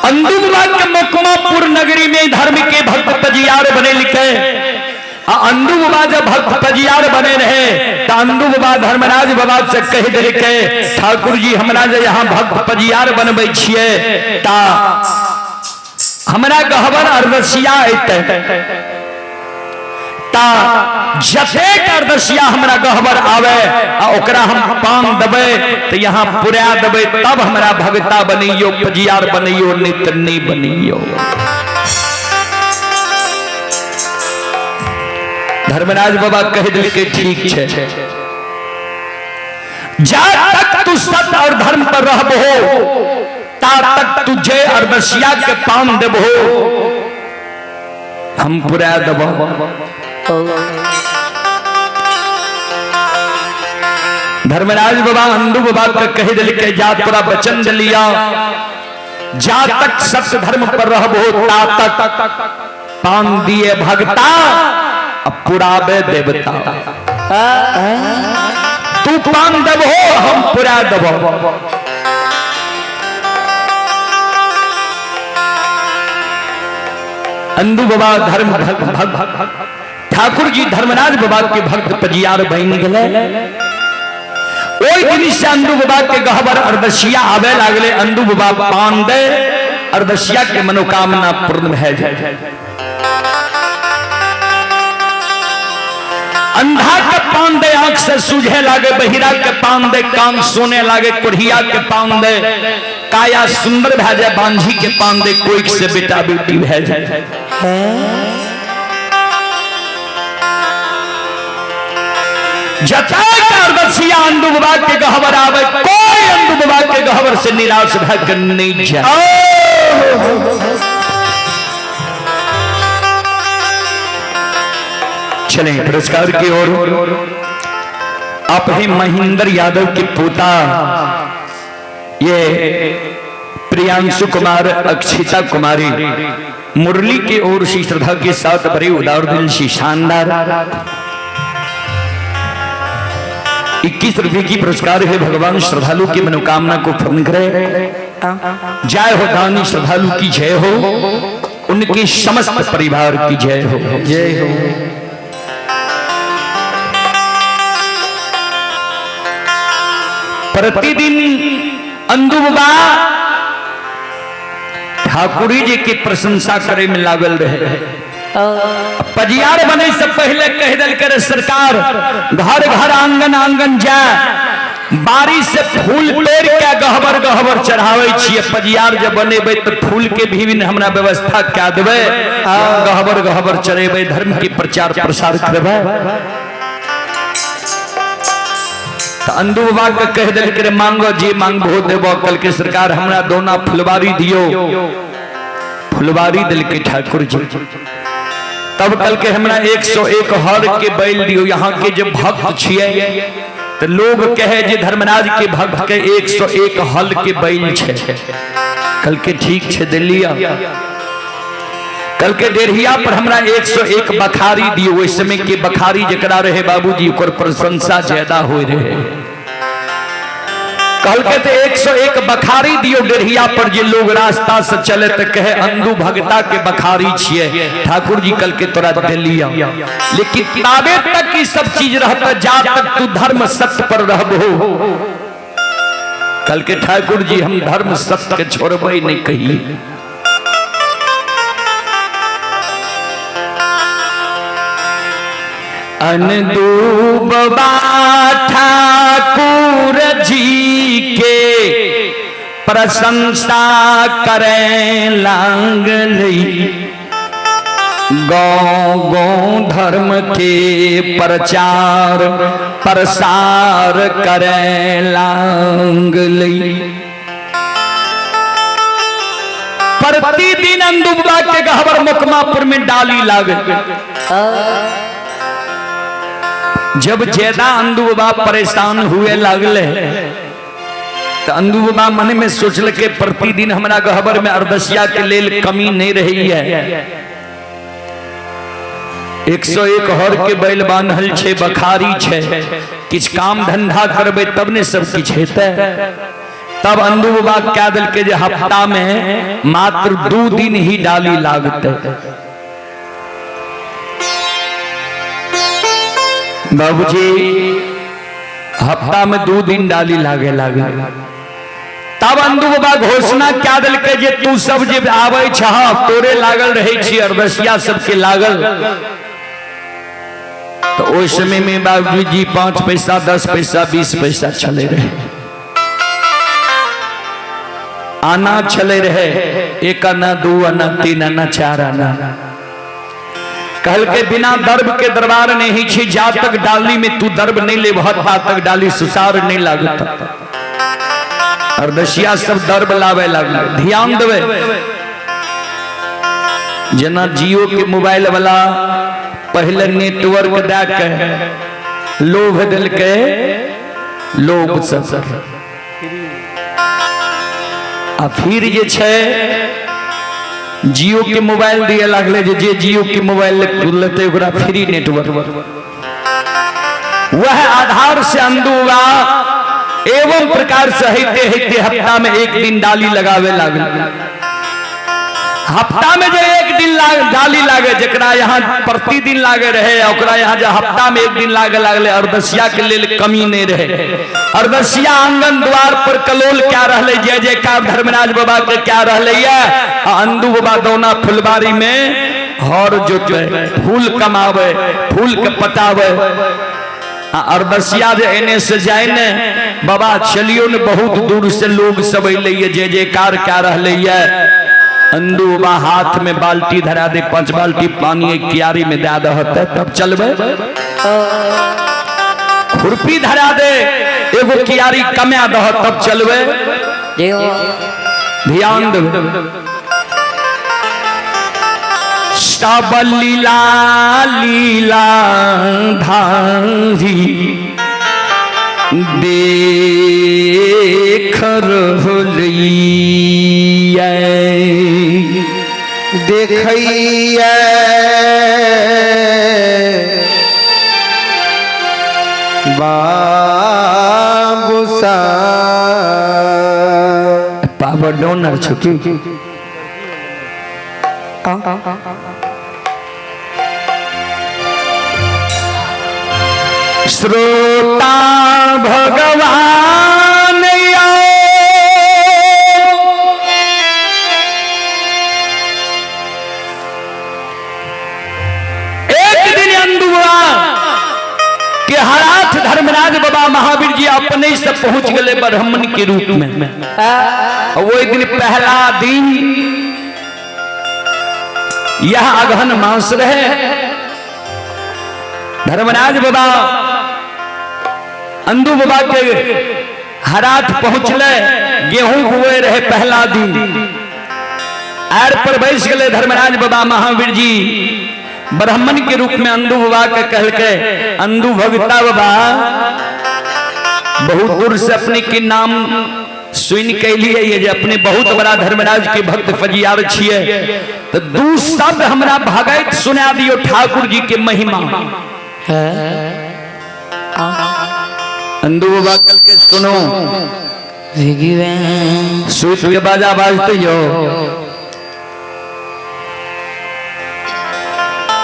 अंधु बाबा के मकमापुर नगरी में धर्म के भक्त पजियार बने लिखे। अंधु बाबा जब भक्त पजियार बने रहे तो अंधु बाबा धर्मराज बाबा से कह दे के ठाकुर जी हमरा जे यहाँ भक्त पजियार बनबै छियै ता हमरा गहबर अरदसिया अइते ता जतेक अरदसिया हमरा गहबर आवे आ ओकरा हम पान देबै तो यहाँ पुरा देबै तब हमरा भगता बनियो पजियार बनियो नित नहीं बनियो। धर्मराज बाबा कह दिल के ठीक है जा तक तू सत्य और धर्म पर रहबो ता तक तुझे अरदसिया के पान देबो हम पुरा देबो। धर्मराज बाबा अंधु बाबा के कह दिल के जा तोरा वचन दिलिया जा तक सत्य धर्म पर रहबो ता तक पान दिए भगता पुराबे देवता तू पान देबो हम पुरा देबो। अंधु बाबा धर्म ठाकुर जी धर्मराज बाबा के भक्त पजियार बन गए। ओई दिन से अंधु बाबा के गहबर अरदसिया आवे लागले। अंधु बाबा पान दे अरदसिया के मनोकामना पूर्ण है। अंधा के पान दे आंख से सूझे लागे, बहिरा के पान दे कान सोने लागे, कुढ़िया के पान दे काया सुंदर भै जाए, बांझी के पान दे कोई से बेटा बेटी भै जाए। जताए अरदसिया अंधु बाबा के गहबर आवे, कोई अंधु बाबा के गहबर से निराश भकर नहीं जाए। चलें पुरस्कार की ओर। आप हैं महेंद्र यादव के पोता ये प्रियांशु कुमार अक्षिता कुमारी मुरली की ओर से श्रद्धा के साथ बड़े उदार दिल से शानदार 21 रुपए की पुरस्कार है। भगवान श्रद्धालु की मनोकामना को पूर्ण करे। जय हो दानी श्रद्धालु की जय हो, उनके समस्त परिवार की जय हो। जय हो। प्रतिदिन अंधु बाबा ठाकुर जी की प्रशंसा करे में लागल रहे। पजियार बने से पहले कह दिल करे सरकार घर घर आंगन आंगन जाए, बारिश से फूल तोड़ के गहबर गहबर चढ़ावे छिए। पजियार जब बनेबे तो फूल के भी हमरा व्यवस्था क्या देवे, गहबर गहबर चढ़ेबे, धर्म की प्रचार प्रसार करबे। तो अंधु बाबा के कह दिल करे मांगो जी मांगो देबो। कल के सरकार हमरा दोना फुलवारी दियो, फुलवारी दिल के ठाकुर जी। तब कल के हमरा 101 हर के बैल दियो। यहाँ के जो भक्त छिए तो लोग कहे जे धर्मराज के भक्त के 101 हल के बैल छे। कल के ठीक छे दिलिया। कल के डेढ़िया पर हमरा 101 बखारी दियो। उस समय के बखारी जकरा रहे बाबूजी ओकर प्रशंसा ज्यादा हो रहे। कल के तो 101 बखारी दियो डेढ़िया पर जे लोग रास्ता से चले तो कहे अंधु भगता के बखारी छिए। ठाकुर जी कल के तोरा दिलिया, लेकिन किताबे तक की सब चीज रहता जा तक तू धर्म सत्य पर रहबो। कल के ठाकुर जी हम धर्म सत्य के छोड़बे नहीं कहिए। अंधु बाबा ठाकुर जी के प्रशंसा करें लागली, गौ गौ धर्म के प्रचार प्रसार करें लागली। प्रतिदिन अंधु बाबा के गहबर मकमापुर में डाली लागल। जब ज्यादा अंधु बाबा परेशान हुए लगले तो अंधु बाबा मन में सोचल के प्रतिदिन हमरा गहबर में अरदसिया के लेल कमी नहीं रही है। 101 हर के बैल बान्हल छे, बखारी छे, किछ काम धंधा करबे तब ने सब किछ हेते। तब अंधु बाबा क्या दिल के जे हफ्ता में मात्र 2 दिन ही डाली लागते। बाबूजी हफ्ता में 2 दिन डाली लागे लागे। तब अंधु बाबा घोषणा क्या दिल के जे तू सब जे आवे छह तोरे लागल रहे छी अरदसिया सबके लागल। तो उस समय में बाबूजी 5 पैसा 10 पैसा 20 पैसा चले रहे, आना चले रहे, 1 आना 2 आना 3 आना 4 आना। कहल के बिना दर्ब के दरबार नहीं छी, जा तक डाली में तू दर्ब नहीं ले ता तक डाली सुसार नहीं लागता। अरदसिया सब दर्ब लावे लागल। ध्यान देवे, जना जियो के मोबाइल वाला पहले नेटवर्क दे के लोभ दिल के लोग सब आ फिर जे छे जियो के मोबाइल दिए लागले, जे जियो के मोबाइल लेते ओकरा फ्री नेटवर्क। वह आधार से अंधुआ एवं प्रकार से हेते हेते हफ्ता में 1 दिन डाली लगावे लागल। हफ्ता में जो 1 दिन डाली लागे, जरा यहाँ प्रतिदिन लागे रहे ओकरा यहाँ जो हफ्ता में 1 दिन लागे लागले, अरदसिया के लिए कमी नहीं रहे। अरदसिया आंगन द्वार पर कलोल क्या रहले, जय जयकार धर्मराज बाबा के क्या रहले। अंधु बाबा दौना फुलबारी में हर जोते फूल कमावे, फूल के पटावे। अरदसिया जे एने से जाए ने बाबा चलियो ने, बहुत दूर से लोग सब अइले, जय जयकार क्या रहले। अंधु बाबा हाथ में बाल्टी धरा दे, 5 बाल्टी पानी एक क्यारी में दे दहते तब चलबे। खुरपी धरा दे, एगो क्यारी कमा दह तब चलबे। ध्यान देवे, सब लीला लीला धारी देख रहिए, देखिए बाबू सा पावर डोनर छुकी श्रोता भगवान एक दिन अंधुआ के हाथ धर्मराज बाबा महावीर जी अपने से पहुंच गए ब्राह्मण के रूप में। वो दिन पहला दिन यह अगहन मास रहे। धर्मराज बाबा अंधु बाबा के हरात पहुंचले, गेहूं बुए रहे पहला दिन। आर पर बैस गए धर्मराज बाबा महावीर जी ब्राह्मण के रूप में अंधु बाबा के कहल के, अंधु भगता बाबा बहुत दूर से अपने के नाम सुन के लिए ये अपने बहुत बड़ा धर्मराज के भक्त फजियार छिए, तो 2 शब्द हमरा भगत सुना दियो ठाकुर जी के महिमा। अंधु बाबा कल के सुनो, सूत के बाजा बाजते हो।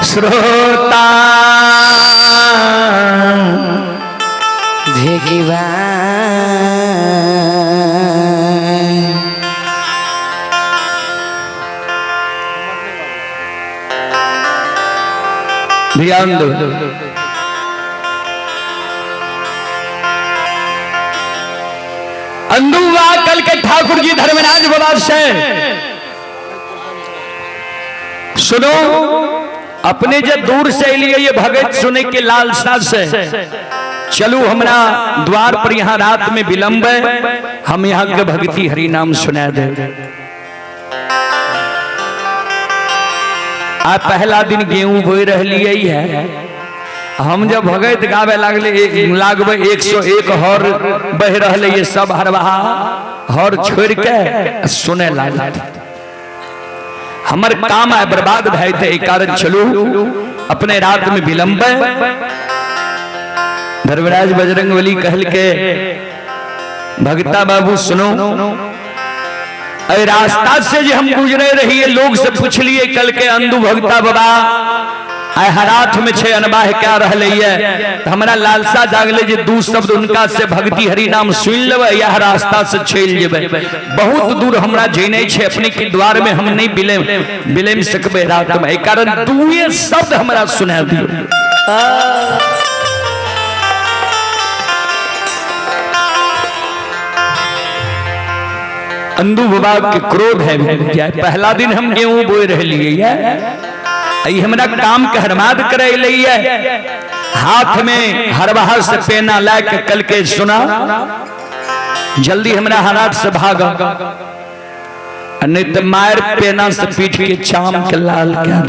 श्रोता ध्यान दो, अंधुआ कल के ठाकुर जी धर्मराज बाबा से सुनो, अपने जब दूर से लिए ये भगत सुने के लालसा से चलो हमरा द्वार पर यहाँ रात में विलंब है, हम यहाँ के भक्ति हरि नाम सुना दे। आज पहला दिन गेहूं बोई रहलिए है, हम जब भगत गावे लागबे 101 हर बह रहले, ये सब हरवाहा हर छोड़ के सुने लागे। हमर काम है बर्बाद भय थे, एक कारण चलू अपने रात में विलंब। धर्मराज बजरंगबली कहल के भगता बाबू सुनो, अरे रास्ता से जो हम गुजरे रहिए लोग से पूछ लिए कल के अंधु भगता बाबा आय हराथ में छे अनबाह क्या रह है, तो हमारा लालसा जागले जे दू शब्द उनका से भक्ति हरि नाम सुन लेवे यह रास्ता से चल जेबे। बहुत दूर हमरा जेने छे अपने के द्वार में हम नहीं बिलेम सकबे रात में, कारण दुए शब्द हमरा सुना दियो। अंधु बाबा के क्रोध है पहला दिन हम गेहूं बोए रह लिए हमरा काम के हरमाद करे लिए, हाथ में हरवाह से पेना लाके कल के सुना जल्दी हमरा हालात से भागा, नहीं तो मार पेना से पीठ के चाम के लाल क्या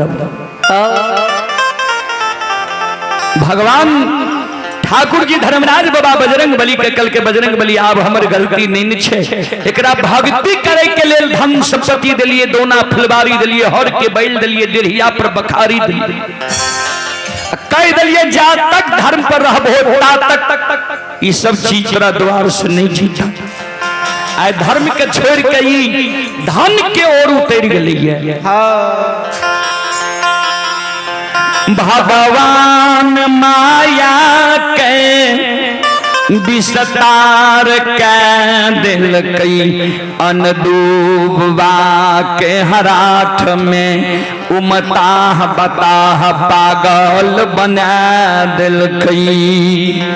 भगवान ठाकुर जी धर्मराज बाबा बजरंग बली के कल के बजरंग बली आब हमर गलती नहीं छे, एकरा भक्ति करे के लेल धन संपत्ति दिलिए, दोना फुलबारी दिलिए, हर के बैल दिलिए, दिरहिया पर बखारी दिलिए, कह दिलिए जा तक धर्म पर रहबो ता तक ये सब चीज तोरा द्वार से नहीं जीता। आय धर्म के छोड़ के ई धन के ओर उतर गेलिए। भगवान माया के विस्तार के दिल कई अनदूबवा के हराठ में उमता बता पागल बना दिल कई।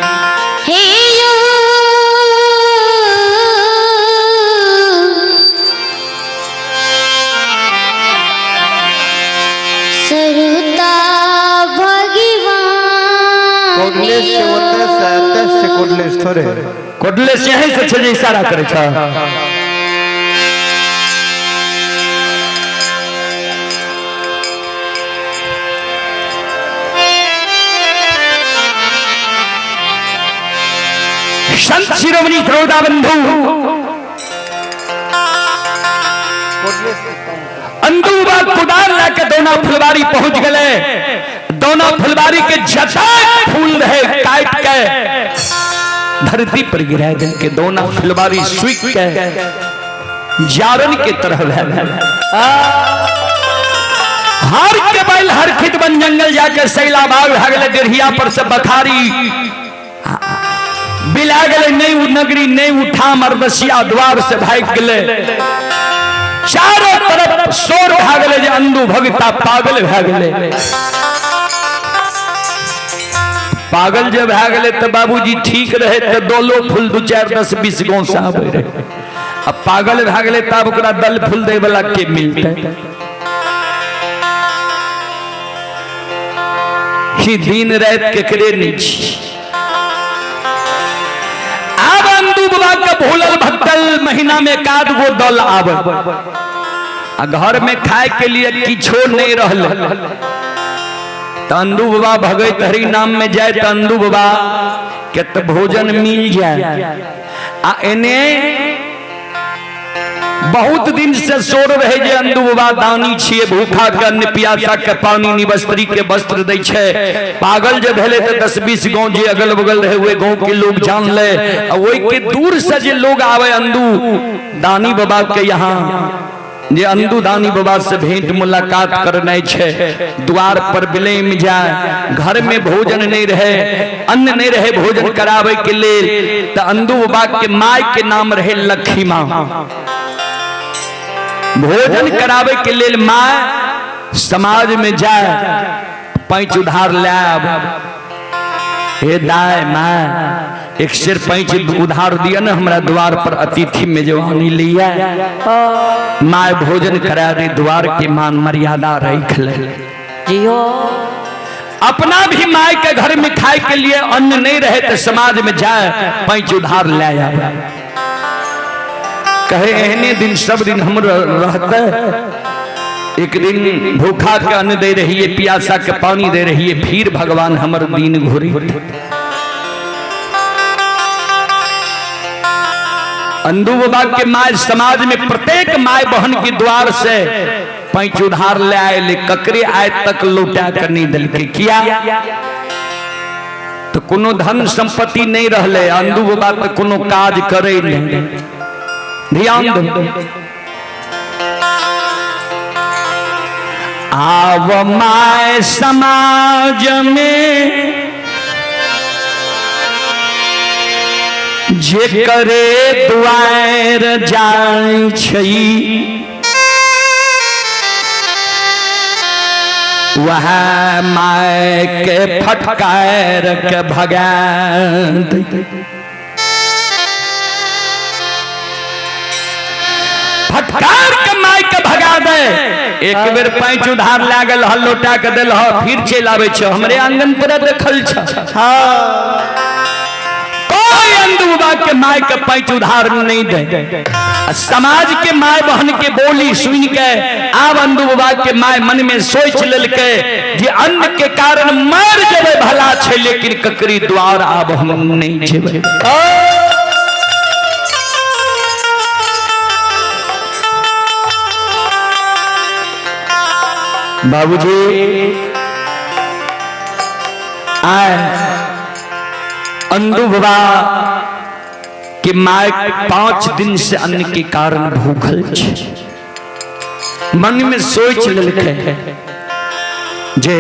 कोडले से यही से छे इशारा करे छ। संत शिरोमणि श्रोता बंधु अंधुबा कुदाल लाके दोना फुलबारी पहुंच गए, दोनों फुलबारी के जटा फूल रहे काट के धरती पर गिरा दिन के दोनों फुलबारी सुख के जारन के तरह हर के बैल हर खित बन जंगल जाके सैला बाग भागले, दिरहिया पर से बखारी बिला गले, नहीं नगरी नहीं उठा मरदसिया द्वार से भाग गले, चारों तरफ शोर भागले जे अंधु भगता पागल भागले। पागल जब भागले तो बाबूजी ठीक रहे तो दोलो फूल 2 4 10 20 गांव से आवे रहे, अब पागल भागले तब ओकरा दल फूल दे वाला के मिलते ही दिन रात केकरे नीचे। अब अंधु बाबा का भूलल भक्तल महीना में एकाध गो दल आवे, घर में खाए के लिए किछो नहीं रहल, अंधु बाबा भगत हरि नाम में जाए तो अंधु बाबा के तो भोजन मिल जाए। आ एने बहुत दिन से सोर रहे जे अंधु बाबा दानी छिए, भूखा के अन्न प्यासा के पानी निवस्त्री के वस्त्र दै छे। पागल जे भेले तो 10 20 गांव जे अगल बगल रहे हुए गांव के लोग जान ले, ओई के दूर से जे लोग आवे अंधु दानी बाबा के यहाँ जे अंधु दानी बाबा से भेंट मुलाकात करना छे, द्वार पर बिलेम जाए, घर में भोजन नहीं रहे, अन्न नहीं रहे भोजन करावे के लेल, तो अंधु बाबा के माय के नाम रहे लक्ष्मी माँ, भोजन करावे के लेल माँ समाज में जाए, पैंच उधार लाब, हे दाय माँ एक सिर पैंच उधार दिया ना हमरा द्वार पर अतिथि में जवानी लिया, माँ भोजन करा दे, द्वार की मान मर्यादा रख ले। अपना भी माँ के घर में खाए के लिए अन्न नहीं रहे तो समाज में जाए पैंच उधार ले आवे, कहे एहने दिन सब दिन हम रहते, एक दिन भूखा के अन्न दे रही है, प्यासा के पानी दे रही है, फिर भगवान हमर दिन घुरी। अंधु बाबा के माय समाज में प्रत्येक माय बहन के द्वार से पैंच उधार ले आए, ककरे आय तक लौटा कर नहीं दिल के किया। तो कोनो धन संपत्ति नहीं रहले, अंधु बाबा तो कोनो काज करे नहीं। ध्यान दो, आव माय समाज में जे करे दुआर जाय छई, वह माय के फटकार के भगा फटकार के माय के भगा दे। एक बेर पैंच उधार लागल ह, लोटा के दिल ह, फिर चल आवे छ हमरे आंगन पर देखल छ। कोई अंधुबा के माय के पैंच उधार नहीं दे। समाज के माय बहन के बोली सुन के आब अंधुबा के माय मन में सोच लेलके जे अन्न के कारण मर जेबे भला छे, लेकिन ककरी द्वार आब हम नहीं जेबे। बाबूजी आए अंधु बाबा कि माय 5 दिन से अन्न के कारण भूखल छे। मन में सोच लेलकै जे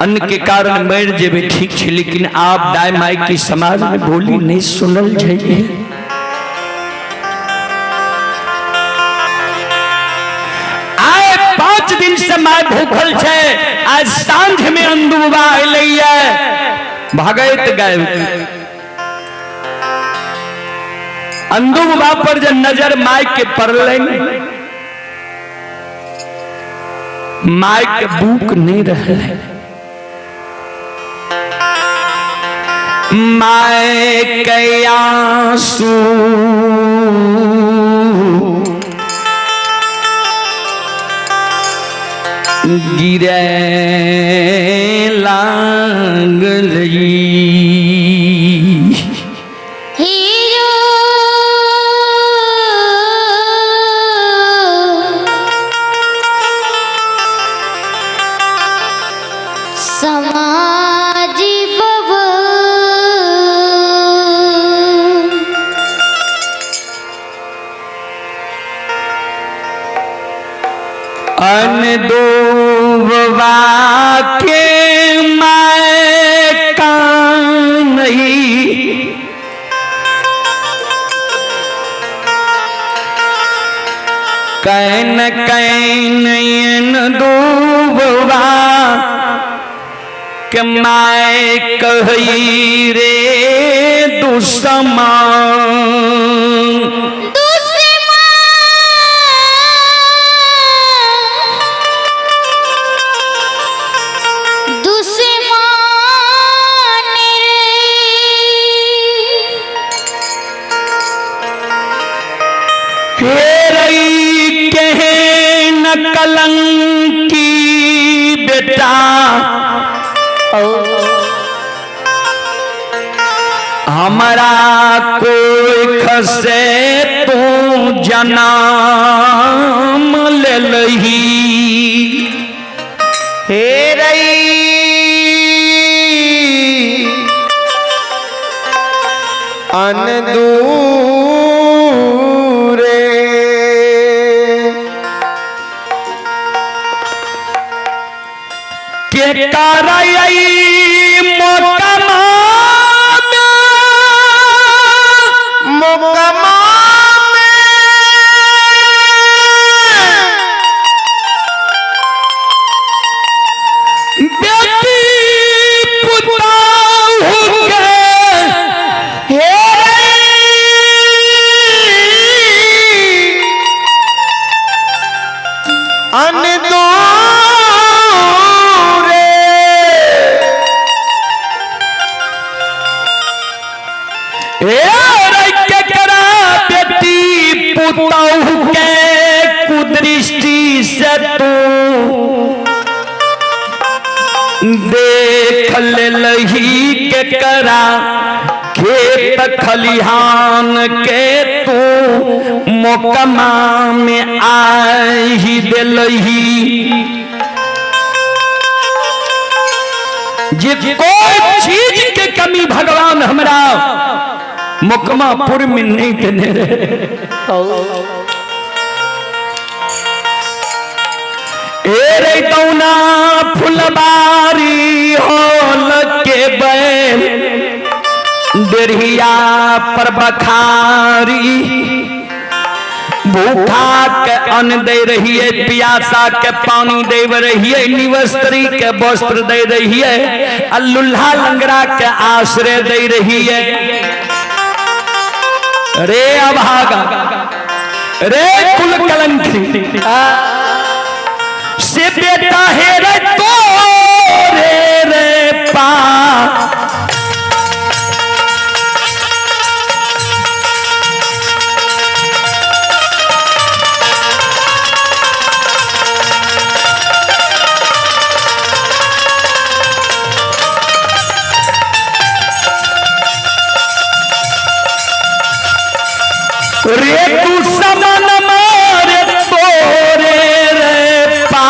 अन्न के कारण मर जेबे ठीक छे, लेकिन आप दाई माई की समाज में बोली नहीं सुनल जाइए। आए 5 दिन से माय भूखल छे, आज सांझ में अंधु बाबा अइलैया भागैत गए। अंधु बाबा पर जब नजर माय के पड़ले, माय के भूख नहीं रहले। माय के आंसू गिरे लागलई। अंधुबा के माय का नहीं, कैन कैन अंधुबा के माय कही रे दुश्मन। कलंकी बेटा हमारा कोई खसे तू जन्म ले लही। हे रई अनदू कुदृष्टि से तू देख ले लही के करा खेत खलिहान के तू मोकमा में आई दे लही। जे कोई चीज के कमी भगवान हमरा मुकमापुर में नहीं देने रहे। रे दौना फुलबारी होल के बैल देरिया पर बखारी भूखा के अन्न दे रही है, प्यासा के पानी दे रही है, निवस्त्री के वस्त्र दे रही है, अल्लुल्हा लंगड़ा के आश्रय दे रही है। रे अभागा रे कुल कलंकी से बेटा है रे तो रे पा रे तू समन मारे तोरे रे पा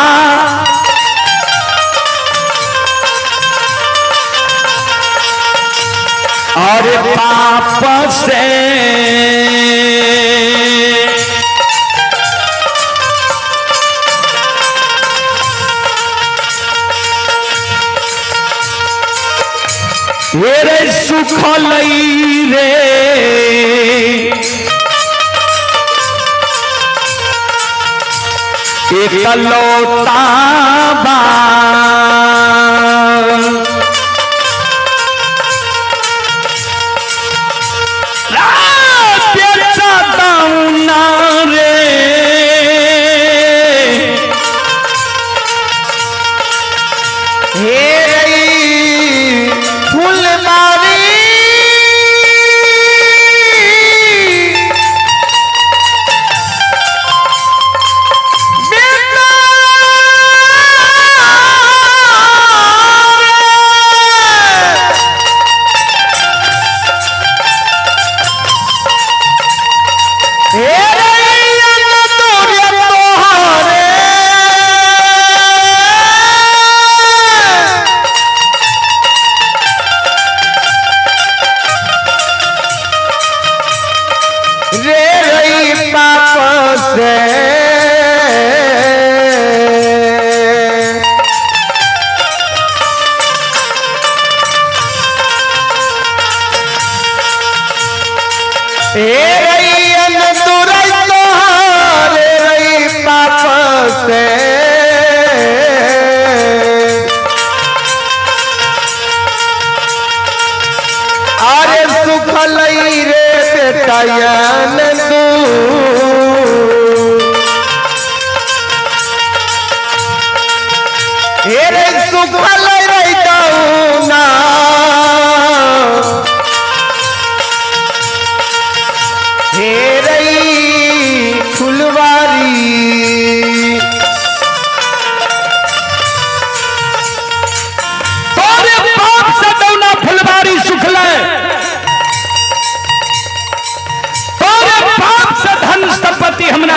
और पाप से रे सुख लई रे एकलौता बा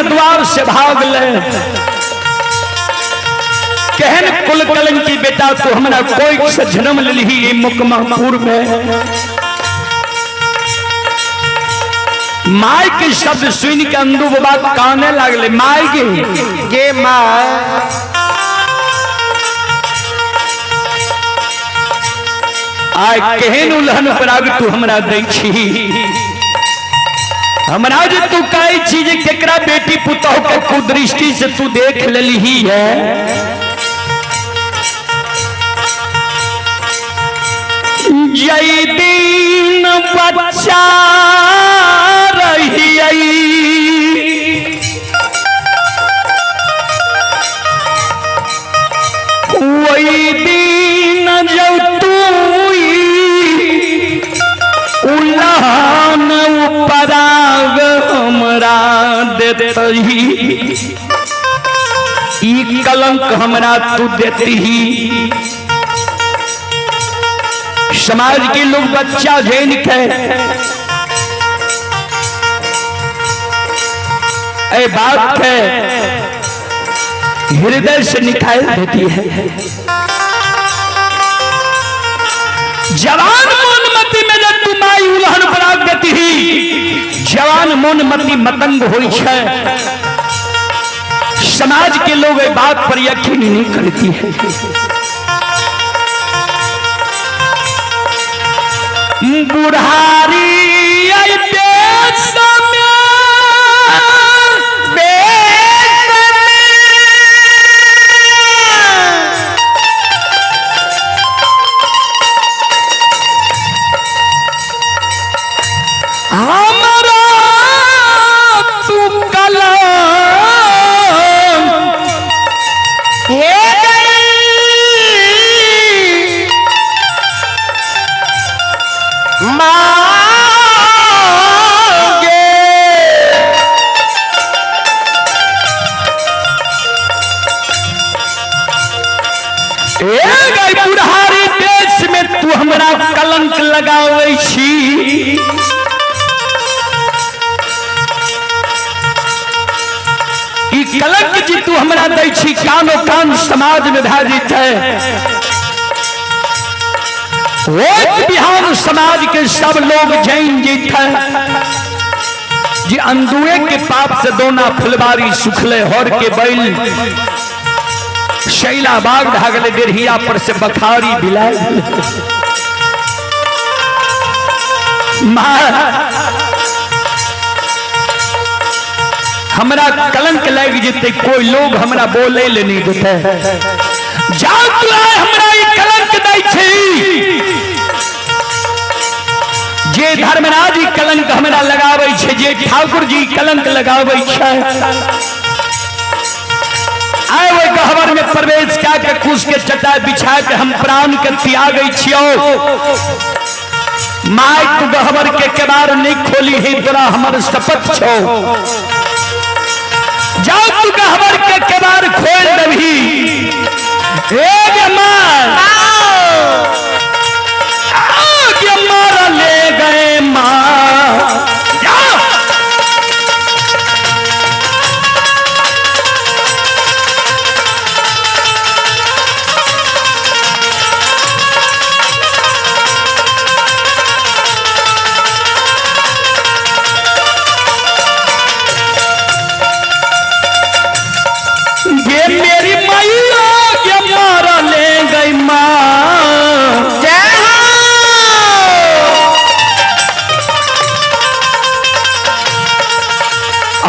द्वार से भाग ले कहन कुल कलंकी बेटा तो हमरा कोई से जन्म लही मुकमापुर में। माई के शब्द सुन के अंदू बाबा काने लागले माई के माँ आय कहन उल्हन पराग तू हमरा दै छी हमरा जे तू कई चीज केकरा बेटी पुतोह के कुदृष्टि से तू देख लली है। जय दिन बच्चा रही वही दिन जब तू उल्लान पराग हमरा देती ई कलंक हमरा तू देती ही। समाज के लोग बच्चा झेन के ए बात के हृदय से निकाल देती है। जवान मोनमती में जब तुम आई उलहन पराग गति ही जवान मोनमती मतंग होई छे। समाज के लोग इस बात पर यकीन नहीं करती है। बुढ़ारी आई देश में बुढ़ारी देश में तू हमरा कलंक लगावे छी। ई कलंक जी तू हमरा दै छी कानो कान समाज में धारित है। रोज बिहान समाज के सब लोग जैन जीत है जी अंधुए के पाप से दोना फुलबारी सुखले हर के बैल शैला बाग ढागले गिरहिया पर से बखारी बिलाए। हमरा कलंक लग जेते कोई लोग हमरा बोले ले नहीं देते। जाओ तू आए हमरा ई कलंक दै छी। जे धर्मराज जी कलंक हमरा लगाबै छे, जे ठाकुर जी कलंक लगाबै छे, आए वो गहवर में प्रवेश क्या के कुश के चटाई बिछा के हम प्राण के त्यागै छियो। माय तू गहवर के केबार नहीं खोली है, तोरा हमर शपथ छो। जाओ तू गहवर के केबार खोल देबही। ए मां आगे मार ले गए मां।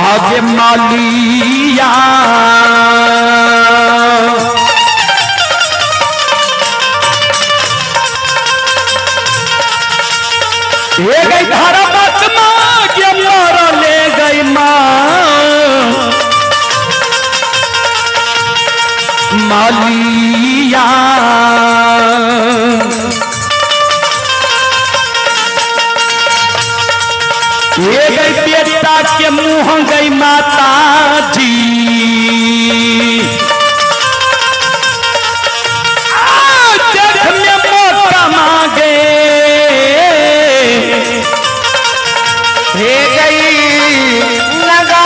आगे मालिया ये गई धारा बात माँ के मारा ले गई माँ मालिया। ये गई बेटा के मुंह गई माता जी। देख में मौका मांगे ये गई लगा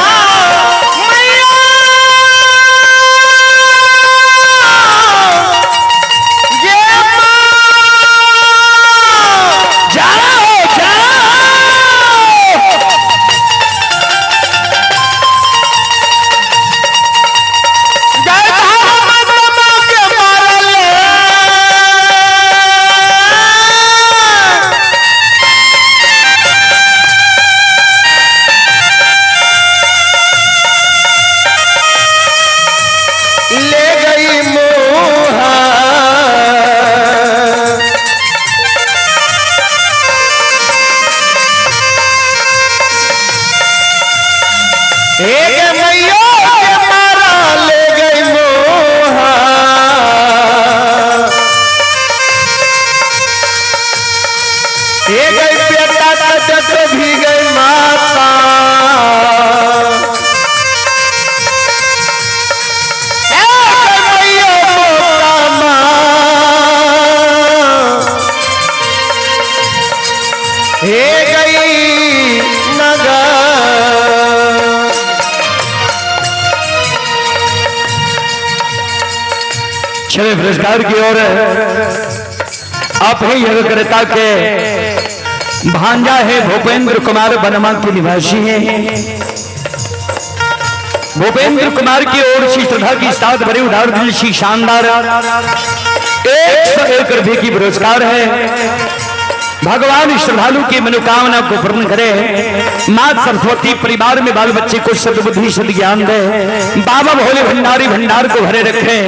भी गई माता। हे गई नगर चले पुरस्कार की ओर आप ही यज्ञकर्ता के भांजा है भूपेंद्र कुमार बनमा के निवासी हैं। भूपेंद्र कुमार की ओर से श्रद्धा की साथ भरे उधार दिल सी शानदार 101 रुपये की पुरस्कार है। भगवान श्रद्धालु की मनोकामना को पूर्ण करे। मां सरस्वती परिवार में बाल बच्चे को सद्बुद्धि सद्ज्ञान दे। बाबा भोले भंडारी भंडार को भरे रखे।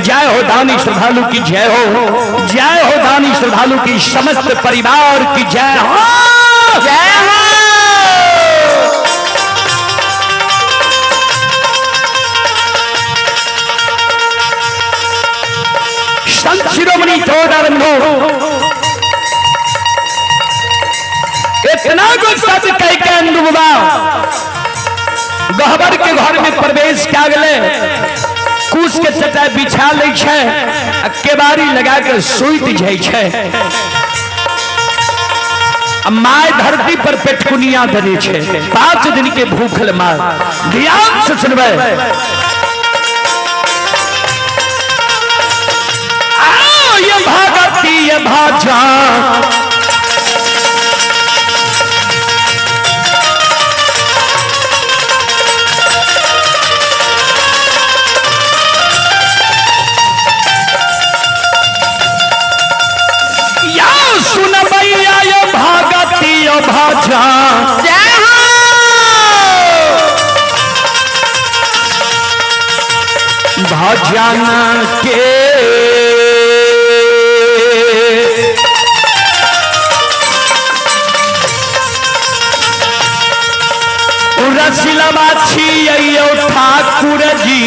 जय हो दानी श्रद्धालु की जय हो। जय हो दानी श्रद्धालु की समस्त परिवार की जय हो। जय हो। संत शिरोमणि चौदारंभो इतना कुछ सब कह के अंदुबा गहबर के घर में प्रवेश क्या गले कुछ के चटाई बिछा ले छे केबारी लगा के सुइत जाय छे। माय धरती पर पेटकुनिया धरे छे 5 दिन के भूखल माय। ध्यान से सुनबे आओ ये भागती ये भाजा भाजा भाजन के रसिला माछी ठाकुर जी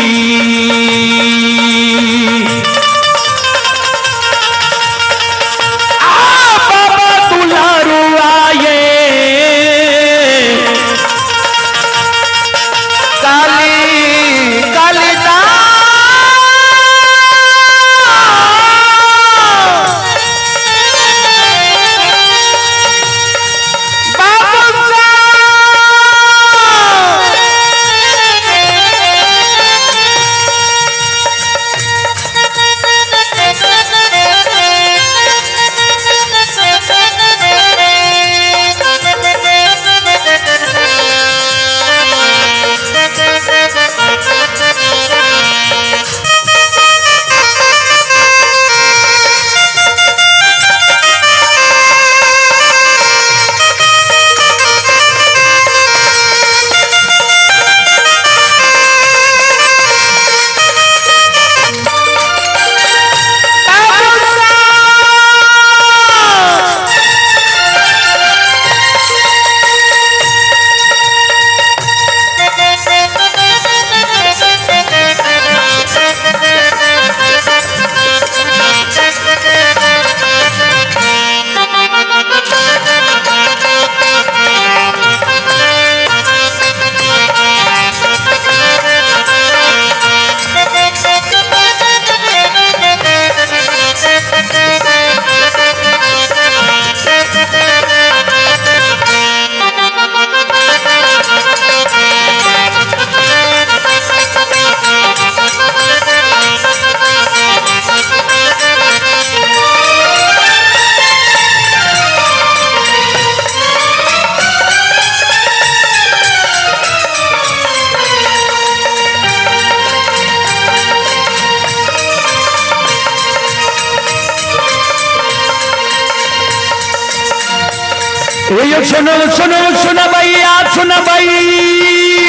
सुनो सुनो सुनो भैया सुनो भाई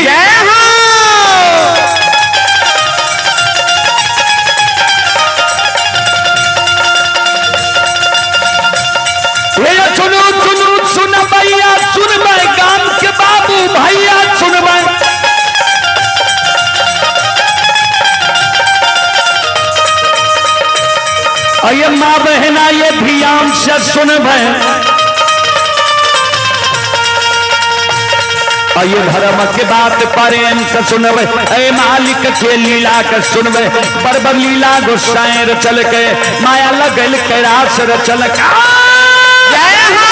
जय हो। सुनो सुनो सुनो भैया सुन भाई गांव के बाबू भैया सुन भाई अये माँ बहना ये ध्यान से सुन भाई। ये धर्म के बात प्रेम से सुनबे ऐ मालिक के लीला के सुनबे बरबर लीला गोसाई चल के माया लगल के रास चल के जय हो।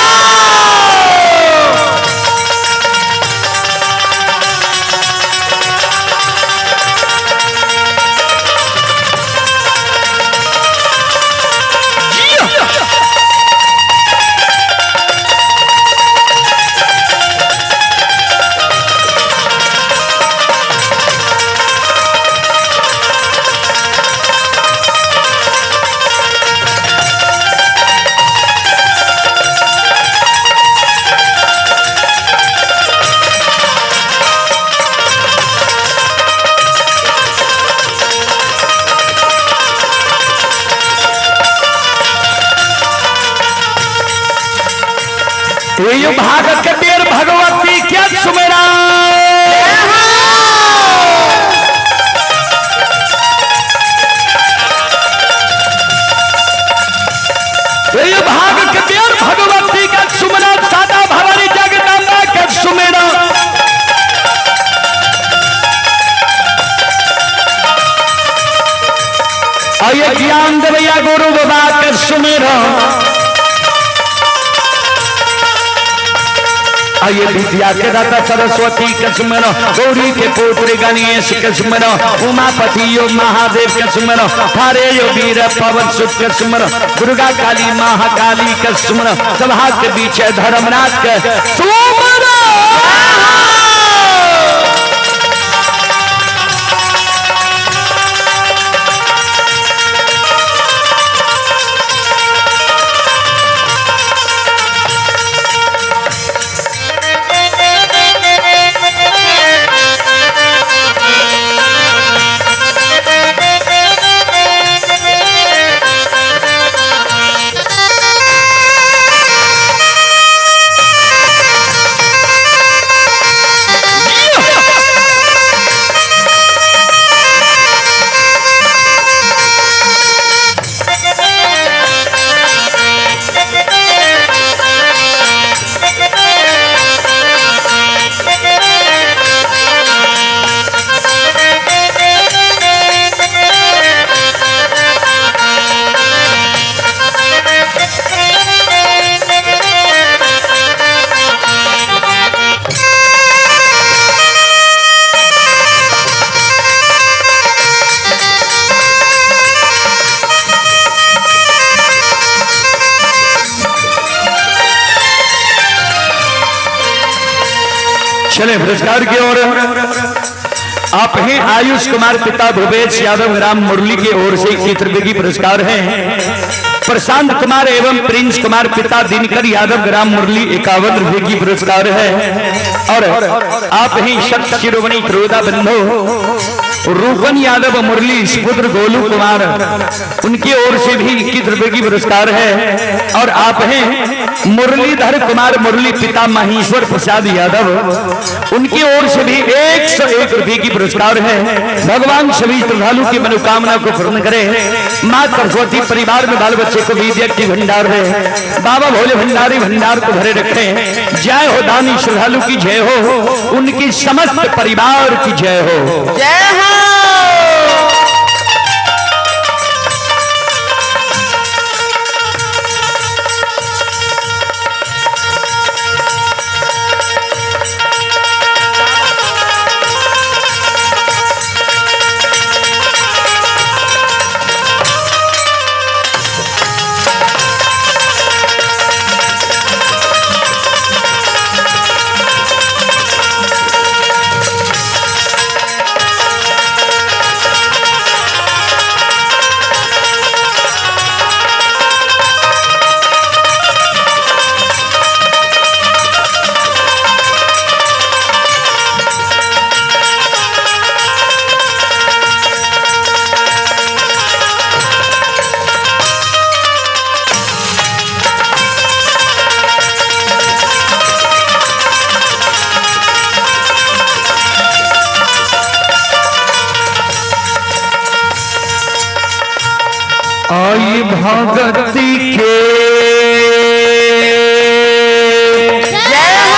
ये भागत के देर भगवती क्या सुमेरा ये भाग के देर भगवती का सुमेरा सादा भवानी जगदम्बा का सुमेरा आइए ज्ञान देवैया गुरु बाबा के सुमेरा आइए विद्या के दाता सरस्वती के सुमेरा गौरी के पुत्र गणेश के सुमेरा उमापति यो महादेव के सुमेरा थारे यो वीर पवन सुत के सुमेरा दुर्गा काली महाकाली के सुमेरा सभा के बीच धर्मराज के सुमेरा चले पुरस्कार की ओर आप हैं आयुष कुमार पिता भूपेश यादव ग्राम मुरली की ओर से 21 रुपए की पुरस्कार है। प्रशांत कुमार एवं प्रिंस कुमार पिता दिनकर यादव ग्राम मुरली 51 रुपए की पुरस्कार है। और आप हैं सत्य शिरोमणि त्रोदा बंधु रूपन यादव मुरली पुत्र गोलू कुमार उनकी ओर से भी 21 रुपए की पुरस्कार है। और आप हैं मुरलीधर कुमार मुरली पिता महेश्वर प्रसाद यादव उनकी ओर से भी 101 रुपए की पुरस्कार है। भगवान सभी श्रद्धालु की मनोकामना को पूर्ण करे। माँ सरस्वती परिवार में बाल बच्चे को विद्या की भंडार है। बाबा भोले भंडारी भंडार को भरे रखे। जय हो दानी श्रद्धालु की जय हो, उनकी समस्त परिवार की जय हो। जय हो। आई भगती के जय हो।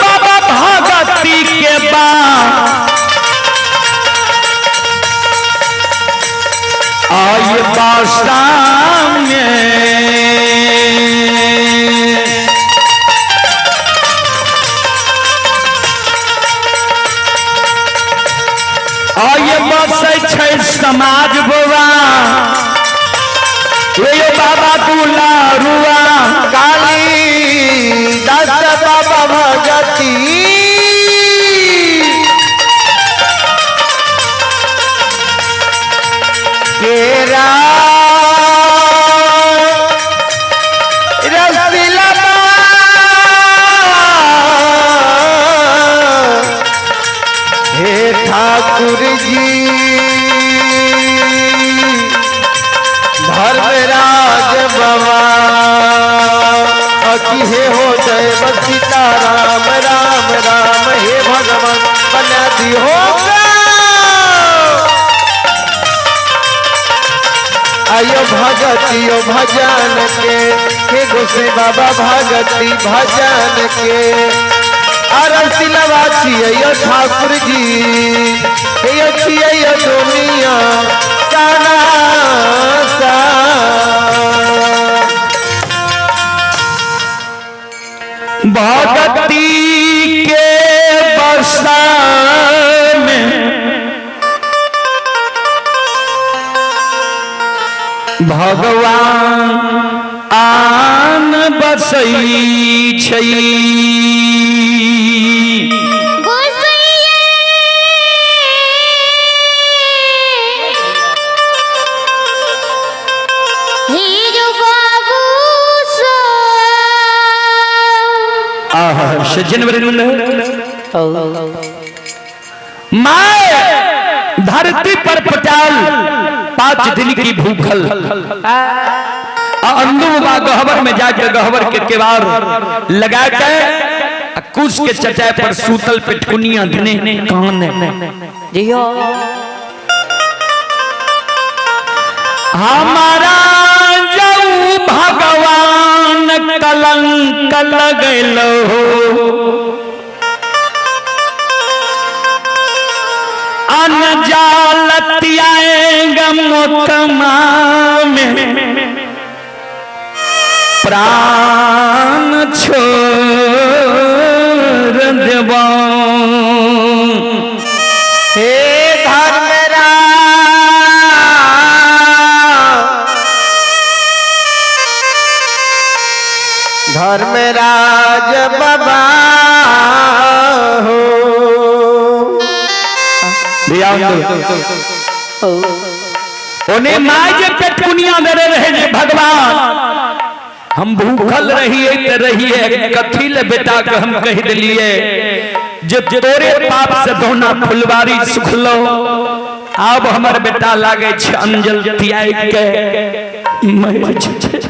बाबा भगती के बाद आई बासाम आइए बसे समाज बुआ ये बाबा दुलारुआ काली दास बाबा भगती केरा रसीला हे ठाकुर जी भगती होगा आयो भगती ओ भजन के हे गोसे बाबा भगती भजन के अरसिलवा छियो ठाकुर जी हे छियो दुनिया जाना सा भगती के बसा में भगवान आन बसई छई सज्जन माए धरती पर पटाल 5 दिन की भूखल अंदुबा गहवर में जाकर गहवर के केवार लगा के कुछ के चटाई पर सूतल पिटकुनिया धने कान हमारा जाऊ भगवान कलंक लगलो अनजालतियाएगा मोतमा में प्राण छोड़ देवा हे धर्मराज बाबा हो माजे पेटकुनिया दे रहे जे भगवान हम भूखल रहिए कथी ले बेटा के हम कह दिलिए जे तोरे पाप से दोना फुलवारी सुखलो अब हमर बेटा लागे छ अंजल तियाई के मर छे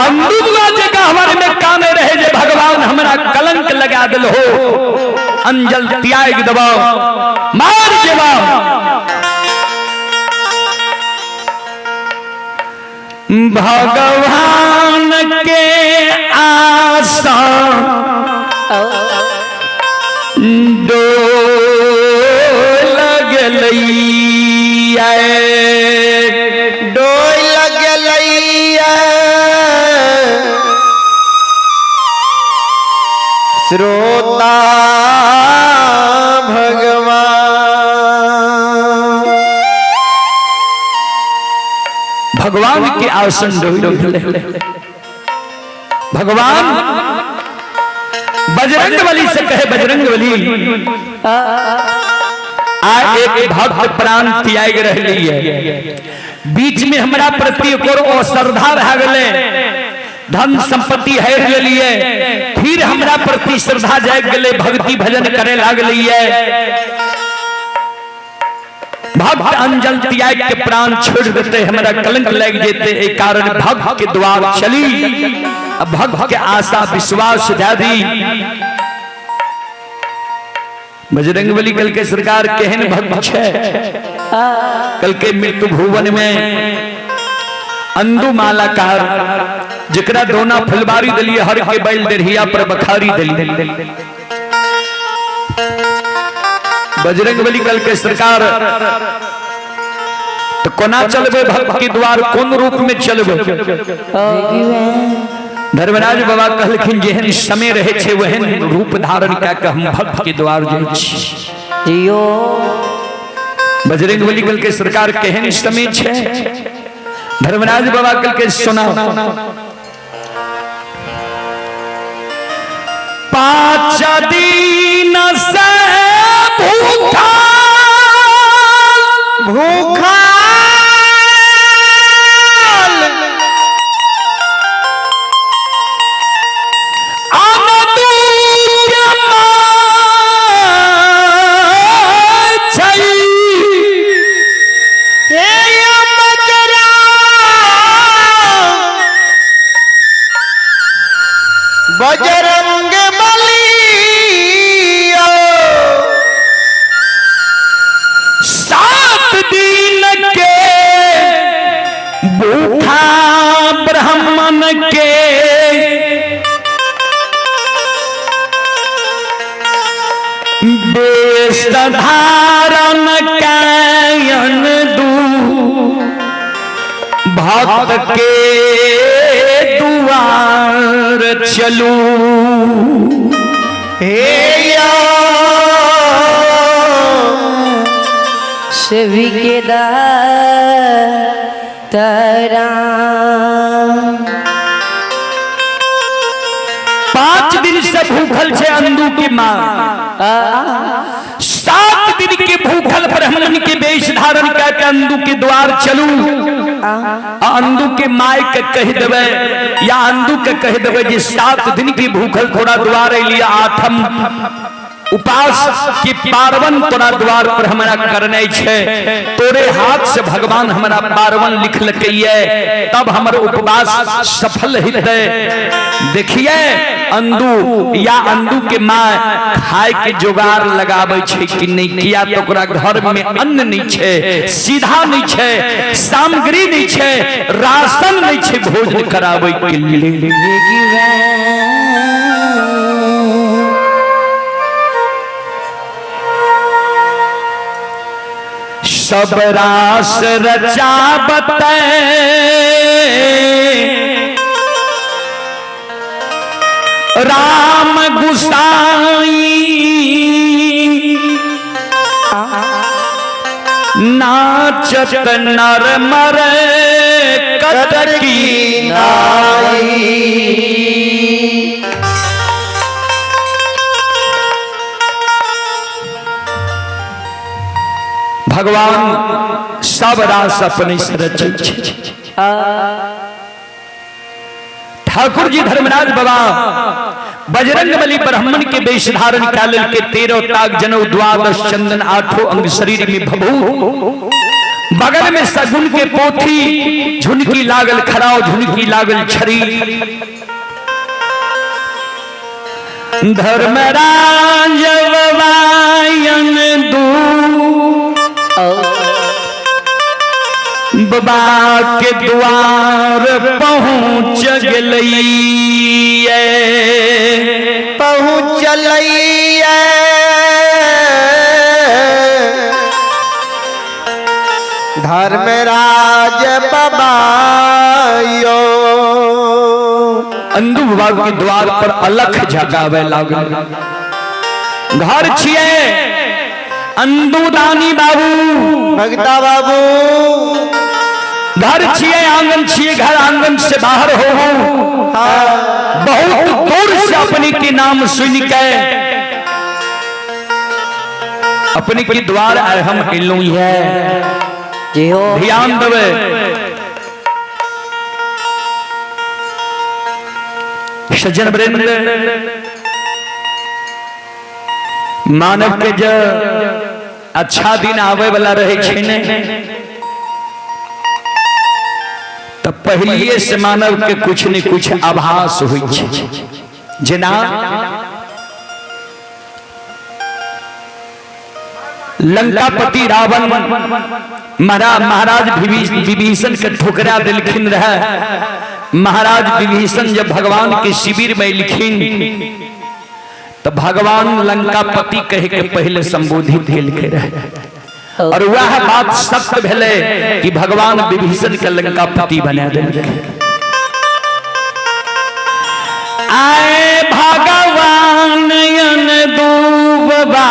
अंदुबा जगह हमारे में काने रहे जे भगवान हमरा कलंक लगा दिल हो अंजल त्याग दबाओ मार जवाब भगवान के आशा डोल लगलैया श्रोता भगवान के आसन भगवान बजरंग बली से कहे बजरंग बली आज एक भक्त प्राण त्याग रही है बीच में हमरा प्रति को श्रद्धा रह गए धन संपत्ति हैर लिए फिर हमरा प्रति श्रद्धा जाग गए भक्ति भजन करे लागलिए भक्त अंजल त्याग के प्राण छोड़ देते हमरा कलंक लग जेते एक कारण भक्त के द्वार चली अब भक्त के आशा विश्वास दादी बजरंगबली कल के सरकार केहन भक्त है कल के मृत्यु भुवन में अंदु मालाकार जकरा दोना फुलबारी दलिए हर के बैल देहिया पर बखारी दली बजरंगबली कल के सरकार तो कोना चलबे भक्त के द्वार कौन रूप में चलबे धर्मराज बाबा कहलखिन जेहन समय रहे छे वहन रूप धारण का के हम भक्त के द्वार जाय छी जियो बजरंगबली कल के सरकार केहन समय छे धर्मराज बाबा कल के सुना 5 दिन से भूखा बजरंग बली के बेस धारण कायन दू भक्त के दुआर चलू हे शिवी के दातारा 5 दिन से भूखल छे अंधु की माँ 7 दिन के भूखल ब्राह्मण के वेश धारण करके अंधु के द्वार चलू अंधु के माय के कह देवे या अंधु के कह देवे जे 7 दिन की भूखल थोड़ा द्वार लिया आठम उपास की पार्वन तोरा द्वार पर हमारा करने छे तोरे हाथ से भगवान हमारा पार्वन लिख लकइए तब हमारा उपवास सफल हिते देखिए अंधु या अंधु के माँ खाए के जुगाड़ लगावे छे कि नहीं किया तो ओकरा घर में अन्न नहीं छे सीधा नहीं छे सामग्री नहीं छे राशन नहीं छे भोजन करावे के लिए सब रास रचावत राम गुसाई नाचत नर मर कटकी नाई भगवान सब रास अपने से रचे ठाकुर जी धर्मराज बाबा बजरंग बली ब्राह्मण के वेश धारण काल के 13 ताक जनऊ 12 चंदन 8 अंग शरीर में भभू बगल में सगुन के पोथी झुनकी लागल खराव झुनकी लागल छरी धर्मराज वायन दू बाबा के द्वार पहुँच गलैया धर्मराज बाबा यो अंधु बाबा के द्वार पर अलख जगावे लागल घर छिए अंधु दानी बाबू भगता बाबू घर छिए आंगन छिए घर आंगन से बाहर हो बहुत दूर से अपने के नाम सुन के अपने के द्वार आए हम इलू है ध्यान देवे सज्जन वृंद मानव के जो अच्छा दिन आवे वाला रहे छे ने तब पहले से मानव के कुछ न कुछ आभास हुई छे जेना लंकापति रावण महाराज विभीषण के ठुकरा दिलखिन रहे महाराज विभीषण जब भगवान के शिविर में लिखिन तो भगवान लंकापति कह के पहले संबोधित के रहे और वह बात सत्य भेले कि भगवान विभीषण के लंकापति बना देलकै आए भगवान यन दूबा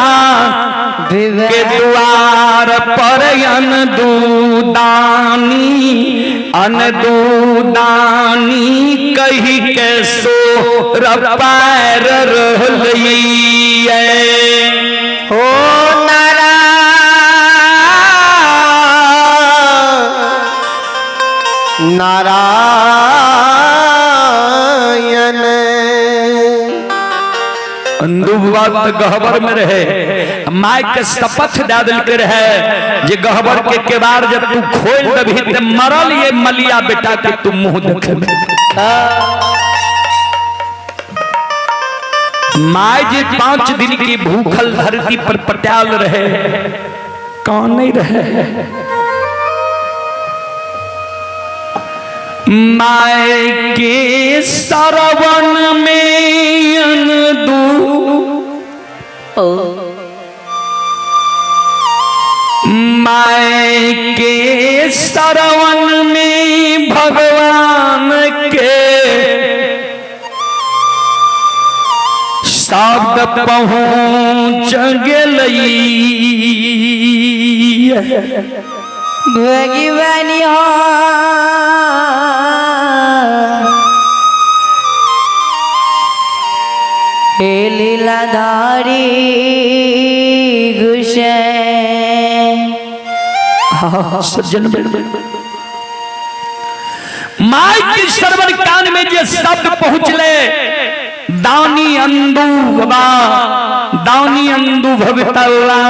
के द्वार पर यन दूदानी अनदूदानी कही के सो पैर रहलिए हो नारायण अंधु गहबर में रहे माय के शपथ दे दिल के रहे जे गहबर के केवाड़ जब तू खोल दबी त मरल ये मलिया बेटा के तू मुंह देखे माय जी 5 दिन की भूखल धरती पर पटाल रहे कौन नहीं रहे माय के सरवन में अंदू माय के सरवन में भगवान के शब्द पहुँच गई भगवानी हो हे लीलाधारी गुशे सज्जन माय के सरवन कान में जे शब्द पहुँचले दानी अंदू बाबा दानी अंदू भगतल्ला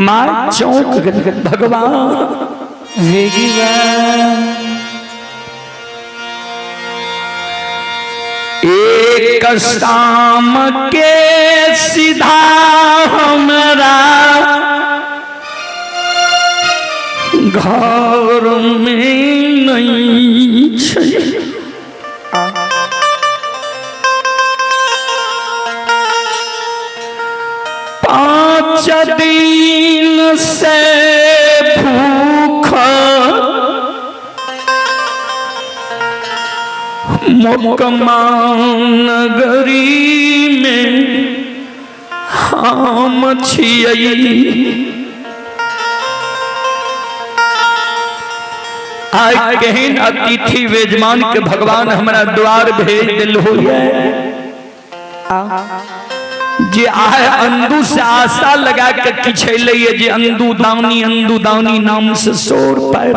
माँ चौंक गई भगवान एक शाम के सीधा हमरा घर में नहीं छै पाँच दिन से भूख मोकमान नगरी में हम छियै आइ केहन अतिथि वेजमान के भगवान हमारा द्वार भेज दिल हो जे आए अंदू से आशा लगा के किछले जे अंदू दानी नाम से शोर पार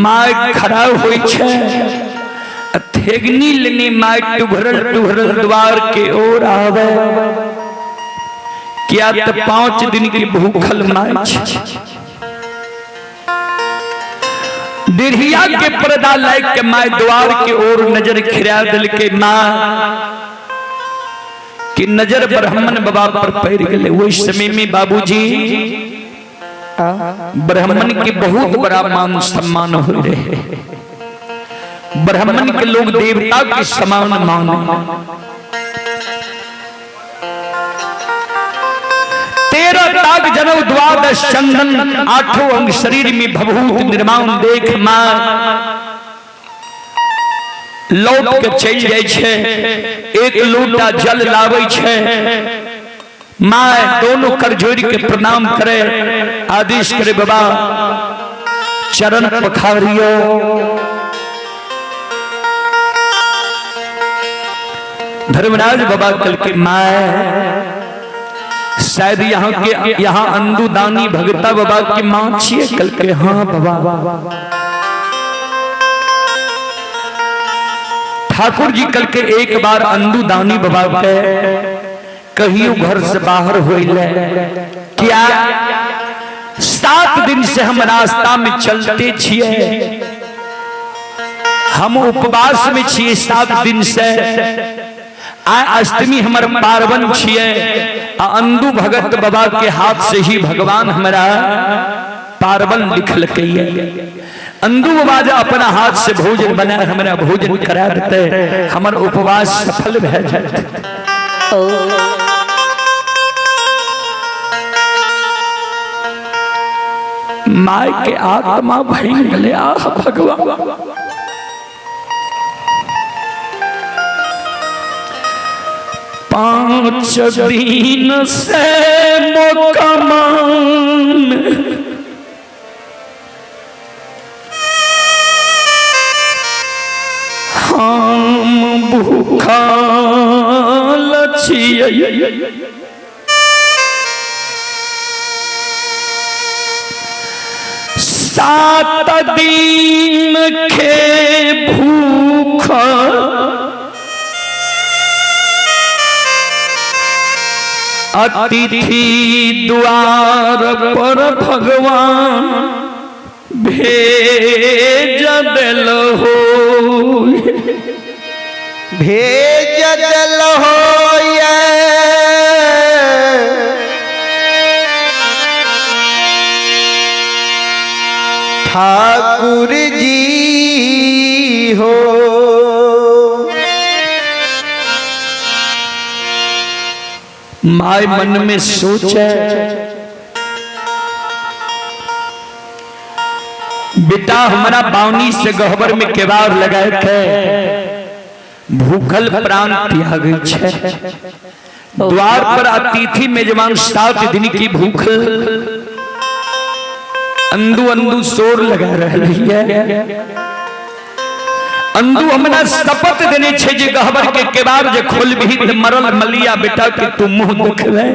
माय खड़ा होई छे थेगनी लेने माय टुघरल द्वार के ओर आवे क्या तो 5 दिन की भूखल माय छे दिरहिया के पर्दा लाइक के माय द्वार के ओर नजर खिरा दिल के माँ की नजर ब्राह्मण बाबा पर पैर गए। वो समय में बाबूजी ब्राह्मण के बहुत बड़ा मान सम्मान हो रहे ब्राह्मण के लोग देवता के समान माने 13 ताग जनव 12 चंदन 8 अंग शरीर में भभूत निर्माण देख मां लौट के चल जाय छे एक लोटा जल लावे छे मां दोनों कर जोड़ के प्रणाम करे आदेश करे बाबा चरण पखारियो धर्मराज बाबा कल के मां शायद यहाँ अंदू दानी भगता बाबा की मां छिए कल के हाँ बाबा ठाकुर जी कल के एक बार अंदू दानी बाबा के कहियो घर से बाहर होइले क्या 7 दिन से हम रास्ता में चलते छिए हम उपवास में छिए 7 दिन से अष्टमी हमार पार्वन छिए अंदू भगत बाबा के हाथ से ही भगवान हमारा पार्वन लिखल कहिए अंदू बाबा जो अपना हाथ से भोजन बना हमारा भोजन करा देते हमार उपवास सफल भे जाते माय के आत्मा भंग गले भगवान 5 दिन से मोकमान हम भूखल छियै 7 दिन के भूख अतिथि द्वार पर भगवान भेज दिल हो ठाकुर जी हो। माय मन में सोचे बेटा हमारा बावनी से गहबर में केवार लगाए थे, भूखल प्राण त्याग छे। द्वार पर अतिथि मेजबान 7 दिन की भूखल अंदू अंदू शोर लगा रही है। अंदू हमरा शपथ देने छे जे गहबर के केवार जे खोलबही त मरल मलिया बेटा के तू मुंह देखबे।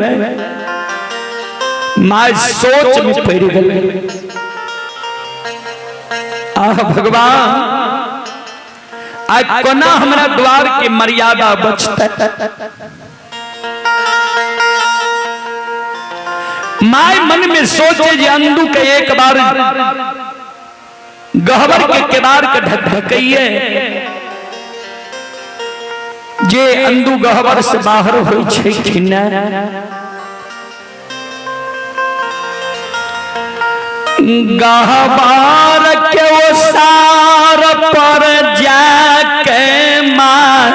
माय सोच में पड़ गेल, आह भगवान आज कोना हमरा द्वार के मर्यादा बचते। माय मन में सोचे जे अंदू के एक बार गहबर के केवार के ढकढकइए जे अंदू गहबर से बाहर होई छै कि ना। गहबर के ओ सार पर जाके मार,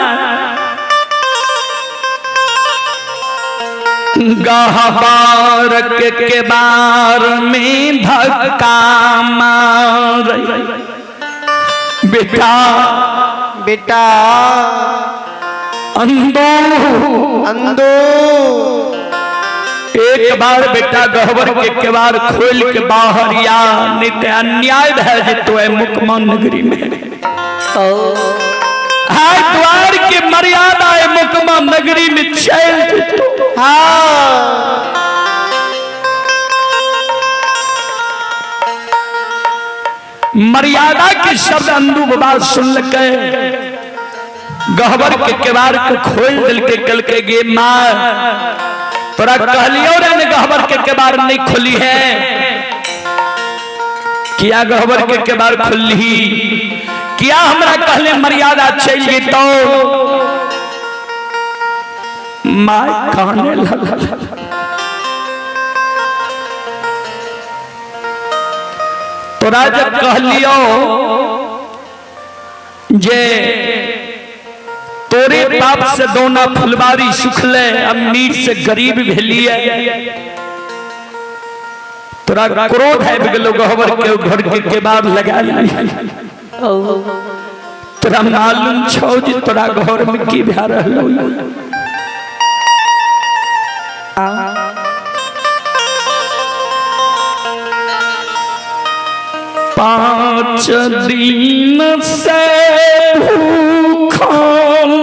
गहबर के केवार में धक्का मार। बेटा बेटा अंदो अंदो एक बार बेटा गहबर के केवार खोल के बाहर या, नहीं तो अन्याय है जे तो है मुकमा नगरी में। हाय द्वार की मर्यादा है मुकमा नगरी में चल तो। हाँ मर्यादा के शब्द अंदू बाबा सुन के गहबर के केवार को खोल दिल के कल के गे मार तोरा कहलियो रे गहबर के केवार नहीं खुली है, किया गहबर के केवार खुली, किया हमरा कहले मर्यादा चल गई तो माय कहने लगा। तोरा जब कहलियो जे तोरे बाप से दोना फुलवारी सुखले अमीर से गरीब भेलिए, तोरा क्रोध है बिगलो गहबर के घर के केवार लगा ली। तोरा मालूम छौ जे तोरा घर में की भा रहलो। 5 दिन से भूखल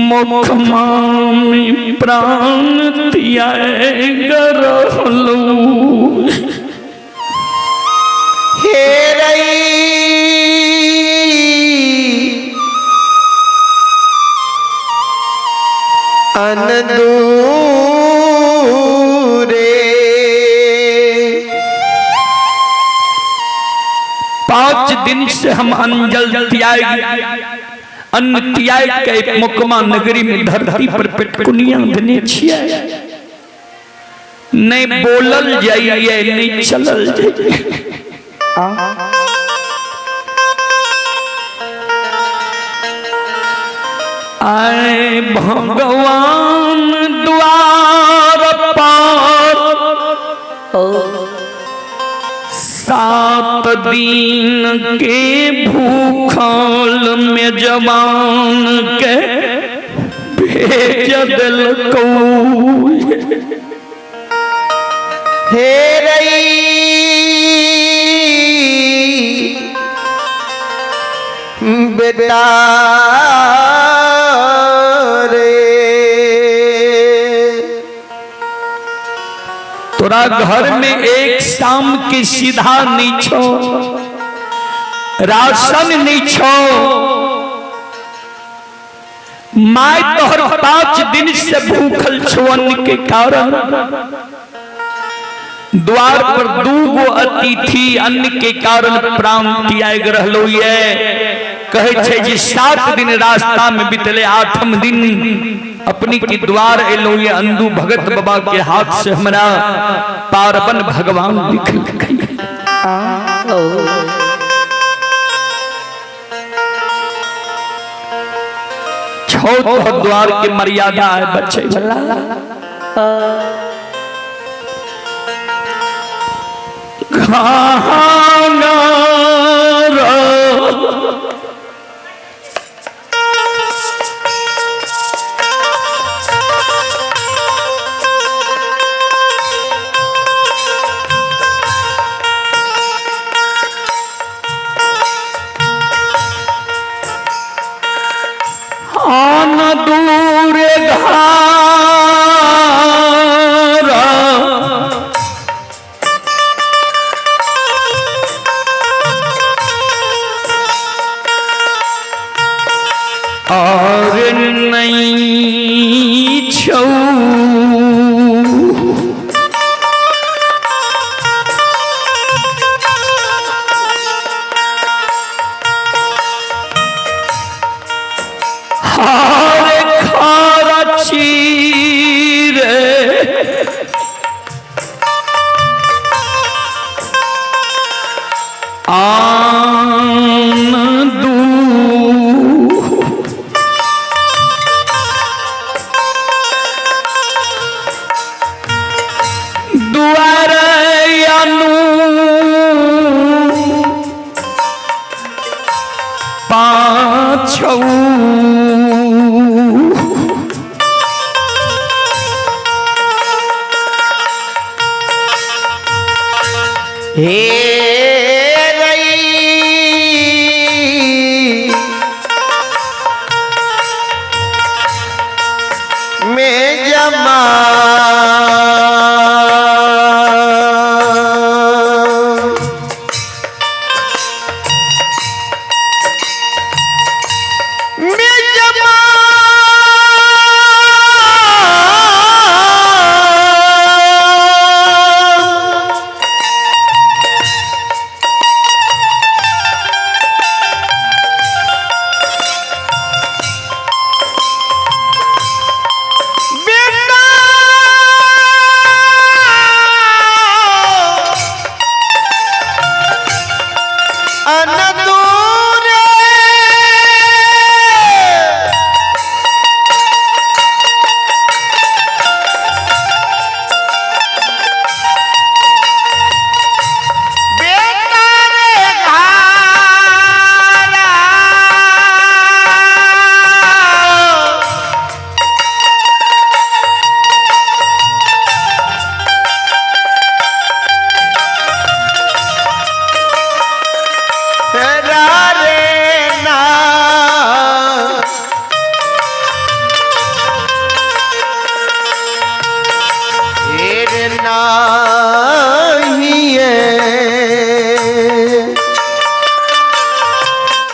मुखमा में प्राण त्याग रहलो। हे रई अनदूरे 5 दिन से हम अंजल त्याग अन्न त्याग के मुकमा नगरी में धरती पर पेटकुनिया देने छिए। नहीं बोलल जाइए नहीं चलल जाइए। आए भगवान द्वार पर 7 दिन के भूखल में जवान के भेज दिलको। हे रई बेटा तोरा घर में एक शाम की सीधा नहीं छो, राशन नहीं छो। माय तोहर 5 दिन से भूखल छुअन के कारण द्वार पर 2 अतिथि अन्न के कारण प्राण त्याग रहलो ये। कहे छे जे 7 दिन रास्ता में बितले, 8म दिन अपनी की द्वार एलो ये अंधु भगत बाबा के हाथ से हमरा पार्वन भगवान लिख गई। छो द्वार की मर्यादा है बच्चे दूर और नहीं छौ ना